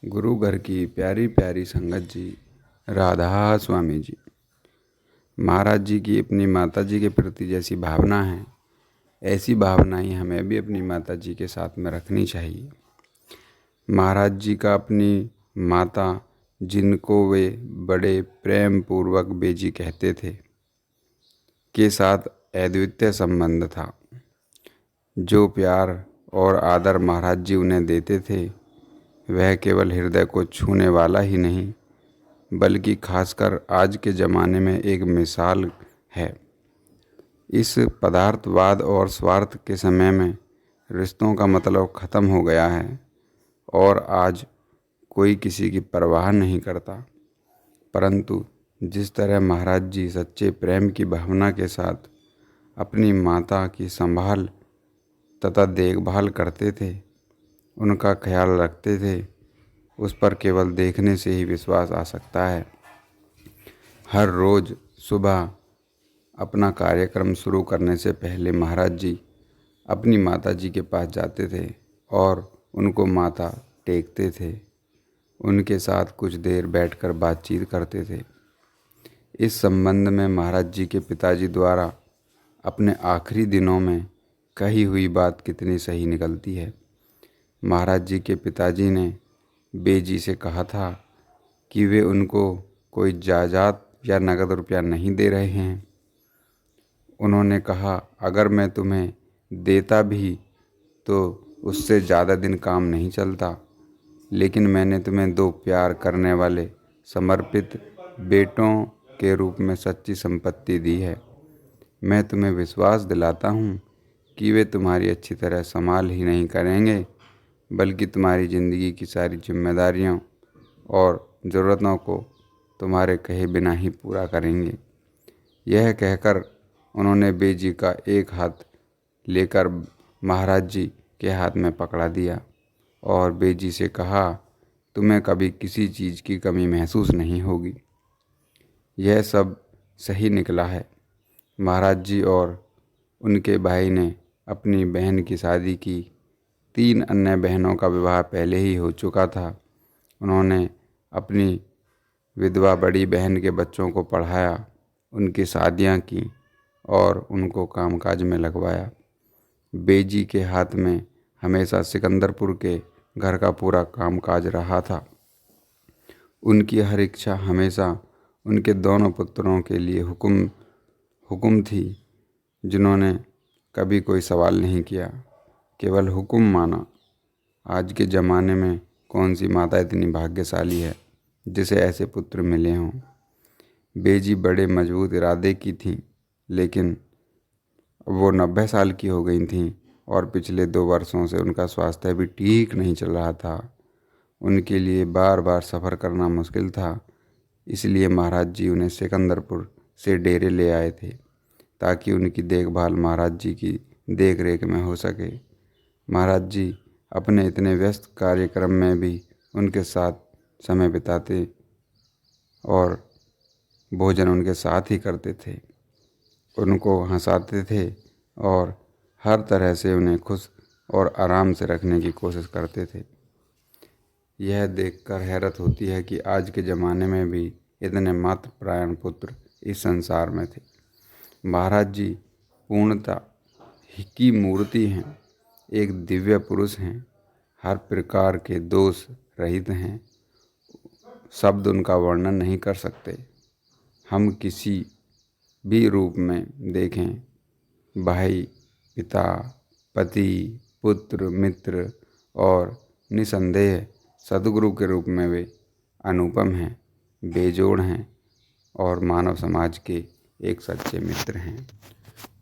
गुरु घर की प्यारी प्यारी संगत जी, राधा स्वामी जी। महाराज जी की अपनी माता जी के प्रति जैसी भावना है, ऐसी भावनाएं हमें भी अपनी माता जी के साथ में रखनी चाहिए। महाराज जी का अपनी माता, जिनको वे बड़े प्रेम पूर्वक बेजी कहते थे, के साथ अद्वितीय संबंध था। जो प्यार और आदर महाराज जी उन्हें देते थे, वह केवल हृदय को छूने वाला ही नहीं, बल्कि खासकर आज के ज़माने में एक मिसाल है। इस पदार्थवाद और स्वार्थ के समय में रिश्तों का मतलब ख़त्म हो गया है और आज कोई किसी की परवाह नहीं करता। परंतु जिस तरह महाराज जी सच्चे प्रेम की भावना के साथ अपनी माता की संभाल तथा देखभाल करते थे, उनका ख्याल रखते थे, उस पर केवल देखने से ही विश्वास आ सकता है। हर रोज़ सुबह अपना कार्यक्रम शुरू करने से पहले महाराज जी अपनी माता जी के पास जाते थे और उनको माथा टेकते थे। उनके साथ कुछ देर बैठकर बातचीत करते थे। इस संबंध में महाराज जी के पिताजी द्वारा अपने आखिरी दिनों में कही हुई बात कितनी सही निकलती है। महाराज जी के पिताजी ने बेजी से कहा था कि वे उनको कोई जायदाद या नगद रुपया नहीं दे रहे हैं। उन्होंने कहा, अगर मैं तुम्हें देता भी तो उससे ज़्यादा दिन काम नहीं चलता, लेकिन मैंने तुम्हें 2 प्यार करने वाले समर्पित बेटों के रूप में सच्ची संपत्ति दी है। मैं तुम्हें विश्वास दिलाता हूँ कि वे तुम्हारी अच्छी तरह संभाल ही नहीं करेंगे, बल्कि तुम्हारी ज़िंदगी की सारी जिम्मेदारियों और ज़रूरतों को तुम्हारे कहे बिना ही पूरा करेंगे। यह कहकर उन्होंने बेजी का एक हाथ लेकर महाराज जी के हाथ में पकड़ा दिया और बेजी से कहा, तुम्हें कभी किसी चीज़ की कमी महसूस नहीं होगी। यह सब सही निकला है। महाराज जी और उनके भाई ने अपनी बहन की शादी की। 3 अन्य बहनों का विवाह पहले ही हो चुका था। उन्होंने अपनी विधवा बड़ी बहन के बच्चों को पढ़ाया, उनकी शादियां की और उनको कामकाज में लगवाया। बेजी के हाथ में हमेशा सिकंदरपुर के घर का पूरा कामकाज रहा था। उनकी हर इच्छा हमेशा उनके दोनों पुत्रों के लिए हुक्म थी, जिन्होंने कभी कोई सवाल नहीं किया, केवल हुक्म माना। आज के ज़माने में कौन सी माता इतनी भाग्यशाली है जिसे ऐसे पुत्र मिले हों। बेजी बड़े मजबूत इरादे की थीं, लेकिन वो 90 साल की हो गई थीं और पिछले 2 वर्षों से उनका स्वास्थ्य भी ठीक नहीं चल रहा था। उनके लिए बार बार सफ़र करना मुश्किल था। इसलिए महाराज जी उन्हें सिकंदरपुर से डेरे ले आए थे, ताकि उनकी देखभाल महाराज जी की देख रेख में हो सके। महाराज जी अपने इतने व्यस्त कार्यक्रम में भी उनके साथ समय बिताते और भोजन उनके साथ ही करते थे, उनको हंसाते थे और हर तरह से उन्हें खुश और आराम से रखने की कोशिश करते थे। यह देखकर हैरत होती है कि आज के ज़माने में भी इतने मातृपरायण पुत्र इस संसार में थे। महाराज जी पूर्णता की मूर्ति हैं, एक दिव्य पुरुष हैं, हर प्रकार के दोष रहित हैं। शब्द उनका वर्णन नहीं कर सकते। हम किसी भी रूप में देखें, भाई, पिता, पति, पुत्र, मित्र और निसंदेह सद्गुरु के रूप में वे अनुपम हैं, बेजोड़ हैं और मानव समाज के एक सच्चे मित्र हैं।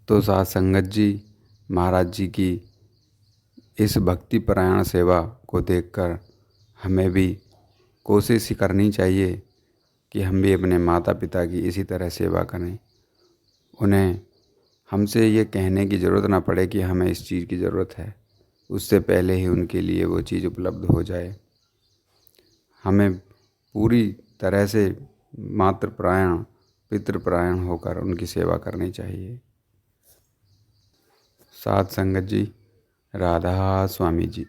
तो साथ संगत जी, महाराज जी की इस भक्तिपरायण सेवा को देखकर हमें भी कोशिश करनी चाहिए कि हम भी अपने माता पिता की इसी तरह सेवा करें। उन्हें हमसे ये कहने की ज़रूरत ना पड़े कि हमें इस चीज़ की ज़रूरत है, उससे पहले ही उनके लिए वो चीज़ उपलब्ध हो जाए। हमें पूरी तरह से मातृपरायण, पितृपरायण होकर उनकी सेवा करनी चाहिए। साथ संगत जी, राधा स्वामी जी।